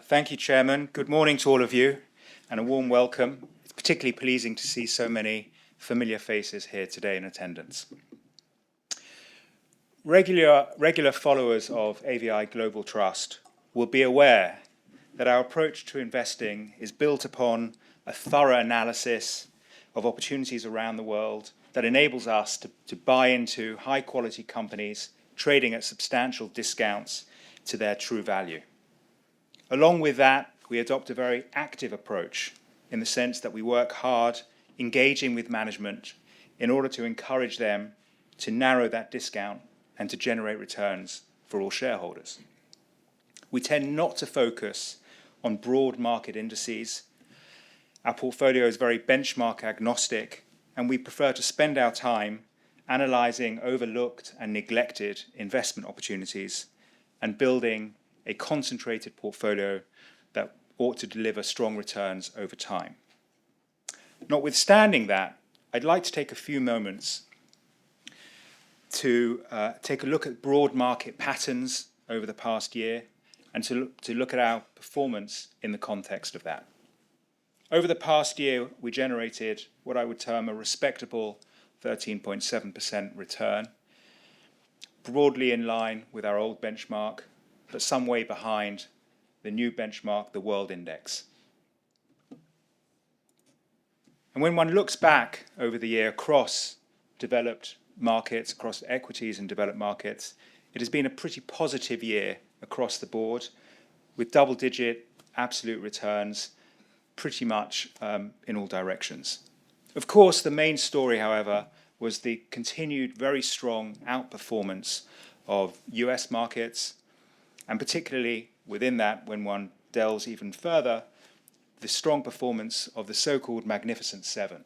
Thank you, Chairman. Good morning to all of you, and a warm welcome. It's particularly pleasing to see so many familiar faces here today in attendance. Regular followers of AVI Global Trust will be aware that our approach to investing is built upon a thorough analysis of opportunities around the world that enables us to buy into high-quality companies trading at substantial discounts to their true value. Along with that, we adopt a very active approach in the sense that we work hard engaging with management in order to encourage them to narrow that discount and to generate returns for all shareholders. We tend not to focus on broad market indices. Our portfolio is very benchmark agnostic, and we prefer to spend our time analyzing overlooked and neglected investment opportunities and building a concentrated portfolio that ought to deliver strong returns over time. Notwithstanding that, I'd like to take a few moments to take a look at broad market patterns over the past year and to look at our performance in the context of that. Over the past year, we generated what I would term a respectable 13.7% return, broadly in line with our old benchmark, but some way behind the new benchmark, the World Index. And when one looks back over the year across developed markets, across equities and developed markets, it has been a pretty positive year across the board, with double-digit absolute returns pretty much in all directions. Of course, the main story, however, was the continued very strong outperformance of US markets, and particularly within that, when one delves even further, the strong performance of the so-called Magnificent Seven,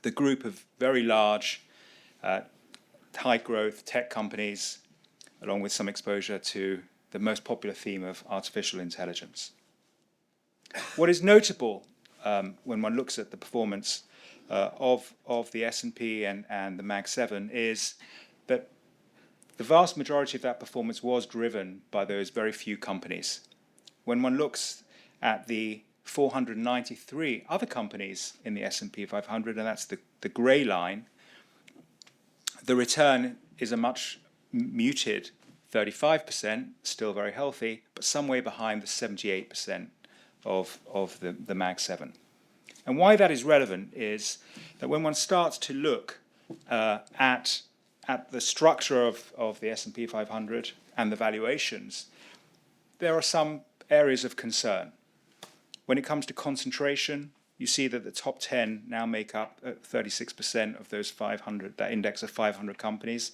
the group of very large, high-growth tech companies, along with some exposure to the most popular theme of artificial intelligence. What is notable when one looks at the performance of the S&P and the Mag 7 is that the vast majority of that performance was driven by those very few companies. When one looks at the 493 other companies in the S&P 500, and that's the grey line, the return is a much muted 35%, still very healthy, but some way behind the 78% of the Mag 7. And why that is relevant is that when one starts to look at the structure of the S&P 500 and the valuations, there are some areas of concern. When it comes to concentration, you see that the top 10 now make up 36% of those 500, that index of 500 companies,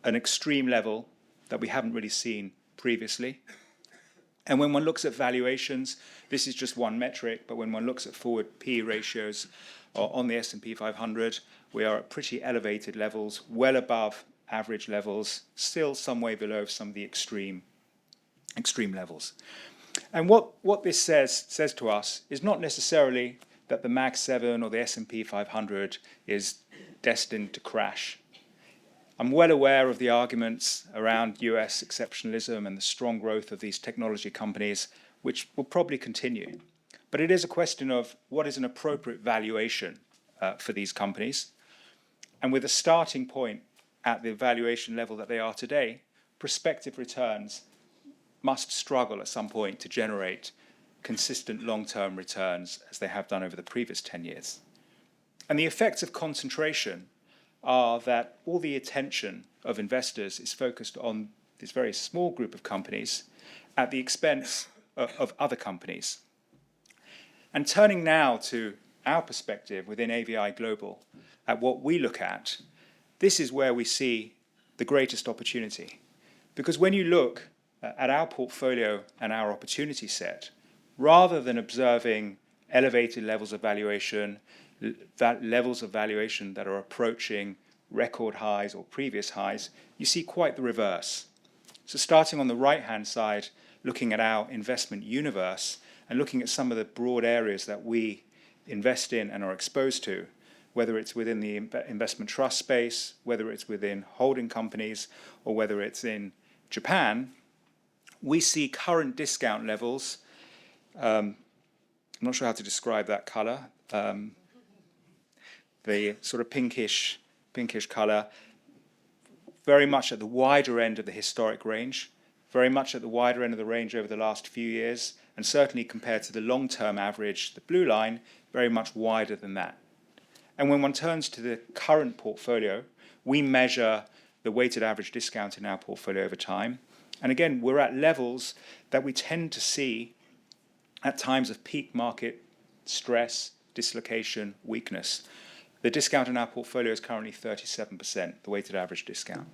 an extreme level that we haven't really seen previously. And when one looks at valuations, this is just one metric, but when one looks at forward P ratios on the S&P 500, we are at pretty elevated levels, well above average levels, still some way below some of the extreme levels. And what this says to us is not necessarily that the Mag 7 or the S&P 500 is destined to crash. I'm well aware of the arguments around US exceptionalism and the strong growth of these technology companies, which will probably continue. But it is a question of what is an appropriate valuation for these companies. And with a starting point at the valuation level that they are today, prospective returns must struggle at some point to generate consistent long-term returns as they have done over the previous 10 years. And the effects of concentration are that all the attention of investors is focused on this very small group of companies at the expense of other companies. And turning now to our perspective within AVI Global, at what we look at, this is where we see the greatest opportunity. Because when you look at our portfolio and our opportunity set, rather than observing elevated levels of valuation, levels of valuation that are approaching record highs or previous highs, you see quite the reverse. So starting on the right-hand side, looking at our investment universe and looking at some of the broad areas that we invest in and are exposed to, whether it's within the investment trust space, whether it's within holding companies, or whether it's in Japan, we see current discount levels. I'm not sure how to describe that colour. The sort of pinkish colour, very much at the wider end of the historic range, very much at the wider end of the range over the last few years, and certainly compared to the long-term average, the blue line, very much wider than that. And when one turns to the current portfolio, we measure the weighted average discount in our portfolio over time. And again, we're at levels that we tend to see at times of peak market stress, dislocation, weakness. The discount in our portfolio is currently 37%, the weighted average discount.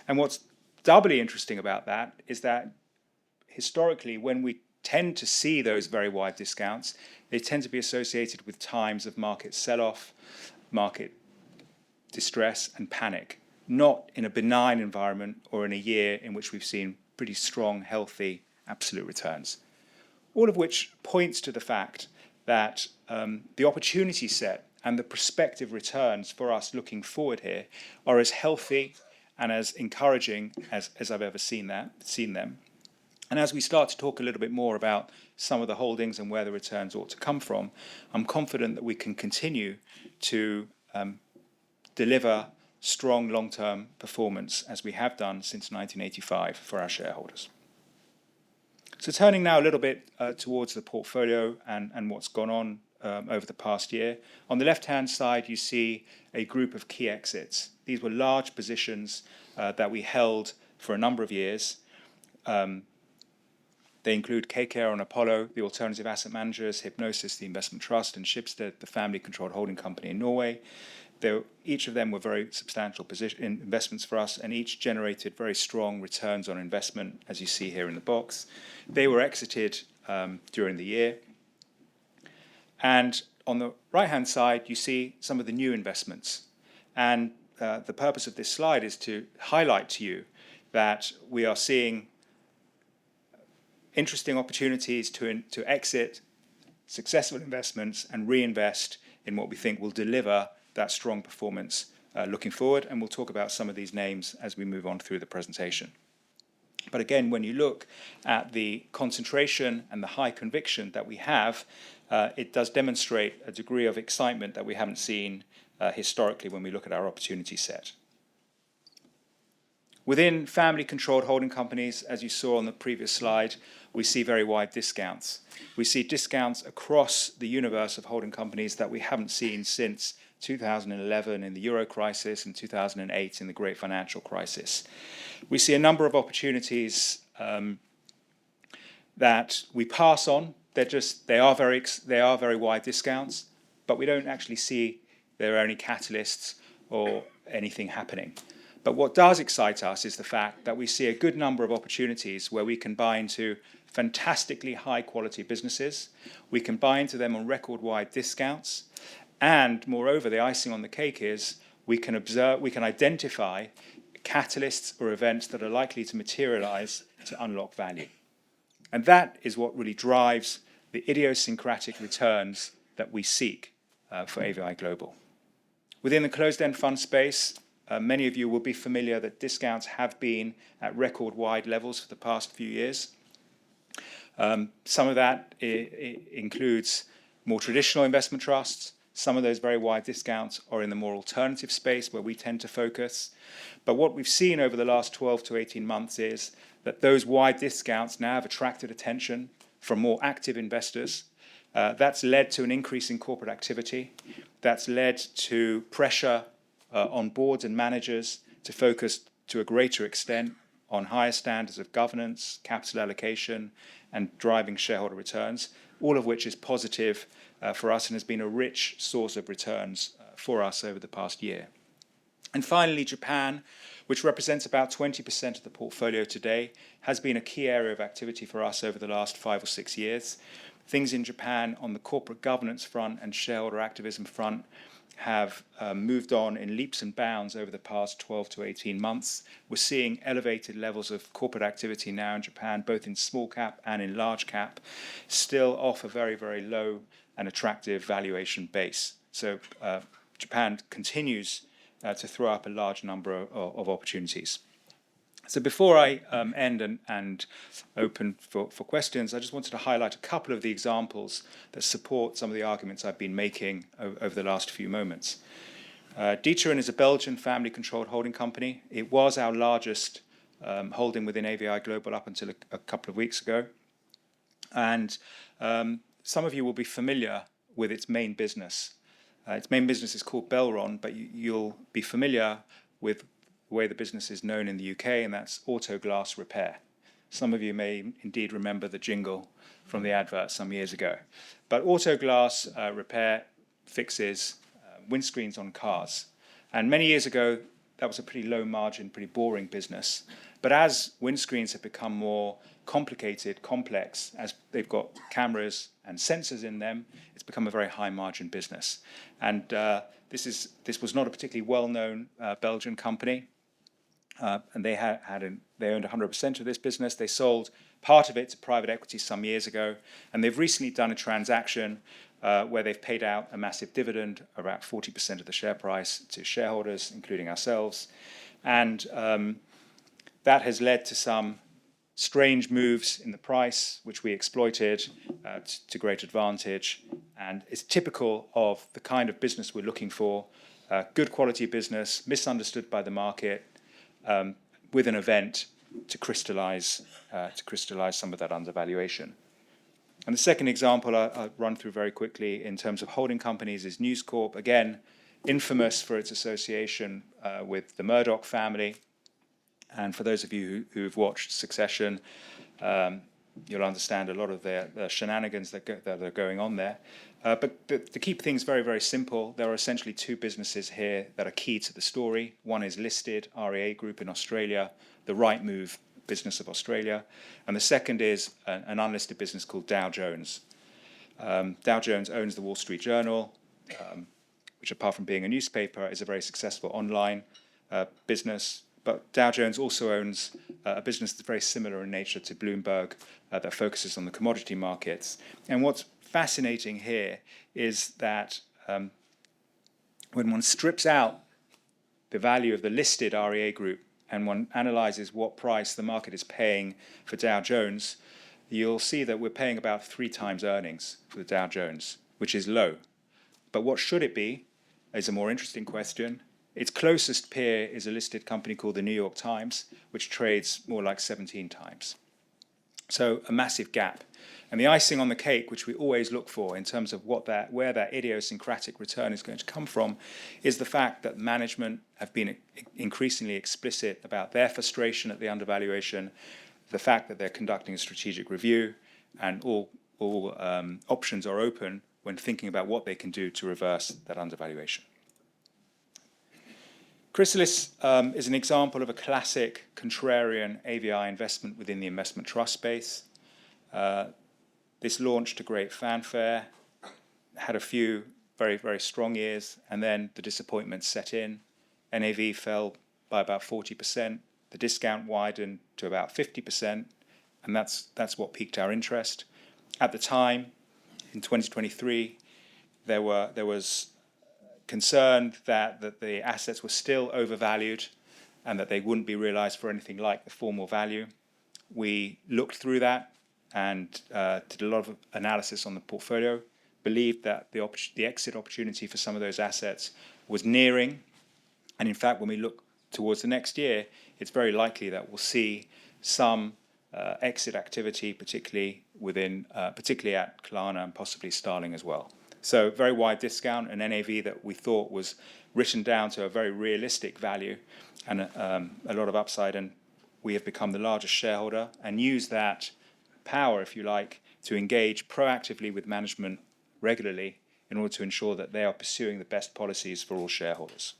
And what's doubly interesting about that is that historically, when we tend to see those very wide discounts, they tend to be associated with times of market sell-off, market distress and panic, not in a benign environment or in a year in which we've seen pretty strong, healthy, absolute returns. All of which points to the fact that the opportunity set and the prospective returns for us looking forward here are as healthy and as encouraging as I've ever seen them. And as we start to talk a little bit more about some of the holdings and where the returns ought to come from, I'm confident that we can continue to deliver strong long-term performance as we have done since 1985 for our shareholders. So turning now a little bit towards the portfolio and what's gone on over the past year. On the left-hand side, you see a group of key exits. These were large positions that we held for a number of years. They include KKR and Apollo, the alternative asset managers, Hypnosis, the investment trust, and Schibsted, the family-controlled holding company in Norway. Each of them were very substantial investments for us, and each generated very strong returns on investment, as you see here in the box. They were exited during the year. And on the right-hand side, you see some of the new investments. And the purpose of this slide is to highlight to you that we are seeing interesting opportunities to exit successful investments and reinvest in what we think will deliver that strong performance looking forward. And we'll talk about some of these names as we move on through the presentation. But again, when you look at the concentration and the high conviction that we have, it does demonstrate a degree of excitement that we haven't seen historically when we look at our opportunity set. Within family-controlled holding companies, as you saw on the previous slide, we see very wide discounts. We see discounts across the universe of holding companies that we haven't seen since 2011 in the Euro crisis and 2008 in the Great Financial Crisis. We see a number of opportunities that we pass on. They are very wide discounts, but we don't actually see there are any catalysts or anything happening. But what does excite us is the fact that we see a good number of opportunities where we can buy into fantastically high-quality businesses. We can buy into them on record-wide discounts. And moreover, the icing on the cake is we can identify catalysts or events that are likely to materialize to unlock value. And that is what really drives the idiosyncratic returns that we seek for AVI Global. Within the closed-end fund space, many of you will be familiar that discounts have been at record-wide levels for the past few years. Some of that includes more traditional investment trusts. Some of those very wide discounts are in the more alternative space where we tend to focus. But what we've seen over the last 12 to 18 months is that those wide discounts now have attracted attention from more active investors. That's led to an increase in corporate activity. That's led to pressure on boards and managers to focus to a greater extent on higher standards of governance, capital allocation, and driving shareholder returns, all of which is positive for us and has been a rich source of returns for us over the past year. And finally, Japan, which represents about 20% of the portfolio today, has been a key area of activity for us over the last 5 or 6 years. Things in Japan on the corporate governance front and shareholder activism front have moved on in leaps and bounds over the past 12 to 18 months. We're seeing elevated levels of corporate activity now in Japan, both in small cap and in large cap, still off a very, very low and attractive valuation base. So Japan continues to throw up a large number of opportunities. So before I end and open for questions, I just wanted to highlight a couple of the examples that support some of the arguments I've been making over the last few moments. D'Ieteren is a Belgian family-controlled holding company. It was our largest holding within AVI Global up until a couple of weeks ago. And some of you will be familiar with its main business. Its main business is called Belron, but you'll be familiar with the way the business is known in the UK, and that's auto glass repair. Some of you may indeed remember the jingle from the advert some years ago. But auto glass repair fixes windscreens on cars. And many years ago, that was a pretty low margin, pretty boring business. But as windscreens have become more complicated, complex, as they've got cameras and sensors in them, it's become a very high margin business. And this was not a particularly well-known Belgian company. And they owned 100% of this business. They sold part of it to private equity some years ago, and they've recently done a transaction where they've paid out a massive dividend, about 40% of the share price, to shareholders, including ourselves. And that has led to some strange moves in the price, which we exploited to great advantage. And it's typical of the kind of business we're looking for: good quality business, misunderstood by the market, with an event to crystallize some of that undervaluation. And the second example I'll run through very quickly in terms of holding companies is News Corp, again, infamous for its association with the Murdoch family. And for those of you who've watched Succession, you'll understand a lot of the shenanigans that are going on there. But to keep things very, very simple, there are essentially two businesses here that are key to the story. One is listed, REA Group in Australia, the Rightmove business of Australia. And the second is an unlisted business called Dow Jones. Dow Jones owns the Wall Street Journal, which, apart from being a newspaper, is a very successful online business. But Dow Jones also owns a business that's very similar in nature to Bloomberg that focuses on the commodity markets. And what's fascinating here is that when one strips out the value of the listed REA Group and one analyzes what price the market is paying for Dow Jones, you'll see that we're paying about 3 times earnings for the Dow Jones, which is low. But what should it be is a more interesting question. Its closest peer is a listed company called the New York Times, which trades more like 17 times. So a massive gap. And the icing on the cake, which we always look for in terms of where that idiosyncratic return is going to come from, is the fact that management have been increasingly explicit about their frustration at the undervaluation, the fact that they're conducting a strategic review, and all options are open when thinking about what they can do to reverse that undervaluation. Chrysalis is an example of a classic contrarian AVI investment within the investment trust space. This launched to great fanfare, had a few very, very strong years, and then the disappointment set in. NAV fell by about 40%. The discount widened to about 50%, and that's what piqued our interest. At the time, in 2023, there was concern that the assets were still overvalued and that they wouldn't be realized for anything like the formal value. We looked through that and did a lot of analysis on the portfolio, believed that the exit opportunity for some of those assets was nearing. And in fact, when we look towards the next year, it's very likely that we'll see some exit activity, particularly at Klarna and possibly Starling as well. So very wide discount, an NAV that we thought was written down to a very realistic value and a lot of upside. And we have become the largest shareholder and use that power, if you like, to engage proactively with management regularly in order to ensure that they are pursuing the best policies for all shareholders.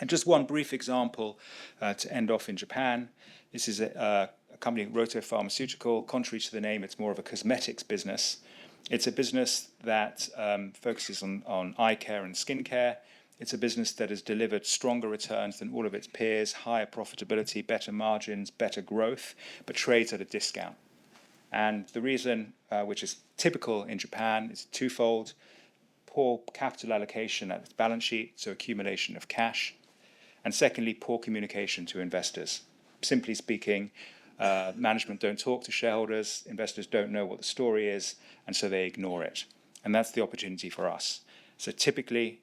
And just one brief example to end off in Japan. This is a company, Roto Pharmaceutical. Contrary to the name, it's more of a cosmetics business. It's a business that focuses on eye care and skin care. It's a business that has delivered stronger returns than all of its peers, higher profitability, better margins, better growth, but trades at a discount. And the reason, which is typical in Japan, is twofold: poor capital allocation at its balance sheet, so accumulation of cash, and secondly, poor communication to investors. simply speaking, management don't talk to shareholders, investors don't know what the story is, and so they ignore it. And that's the opportunity for us. So typically,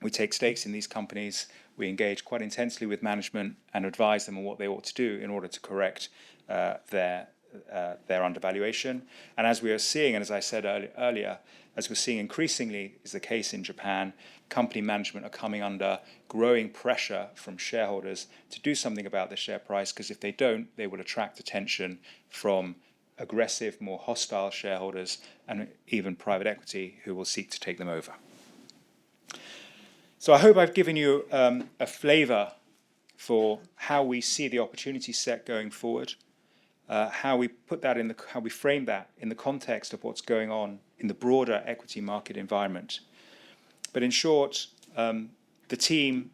we take stakes in these companies, we engage quite intensely with management and advise them on what they ought to do in order to correct their undervaluation. And as we are seeing, and as I said earlier, as we're seeing increasingly is the case in Japan, company management are coming under growing pressure from shareholders to do something about the share price, because if they don't, they will attract attention from aggressive, more hostile shareholders and even private equity who will seek to take them over. So I hope I've given you a flavour for how we see the opportunity set going forward, how we put that in how we frame that in the context of what's going on in the broader equity market environment. But in short, the team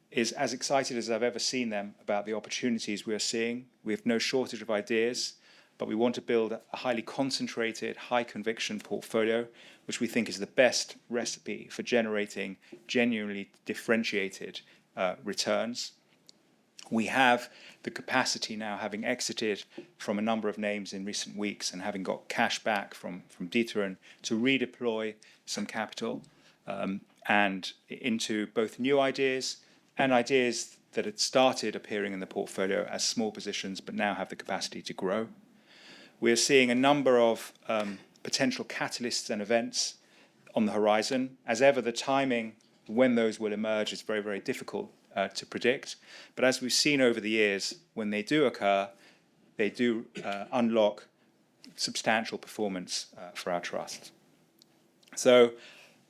is as excited as I've ever seen them about the opportunities we are seeing. We have no shortage of ideas, but we want to build a highly concentrated, high conviction portfolio, which we think is the best recipe for generating genuinely differentiated returns. We have the capacity now, having exited from a number of names in recent weeks and having got cash back from D'Ieteren, to redeploy some capital and into both new ideas and ideas that had started appearing in the portfolio as small positions but now have the capacity to grow. We're seeing a number of potential catalysts and events on the horizon. As ever, the timing when those will emerge is very, very difficult to predict. But as we've seen over the years, when they do occur, they do unlock substantial performance for our trust. So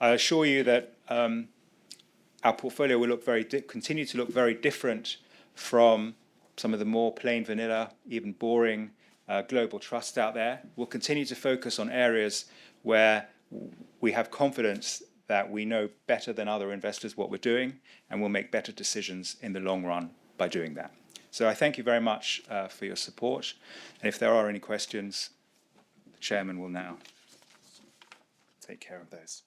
I assure you that our portfolio will continue to look very different from some of the more plain vanilla, even boring global trusts out there. We'll continue to focus on areas where we have confidence that we know better than other investors what we're doing, and we'll make better decisions in the long run by doing that. So I thank you very much for your support. And if there are any questions, the chairman will now take care of those.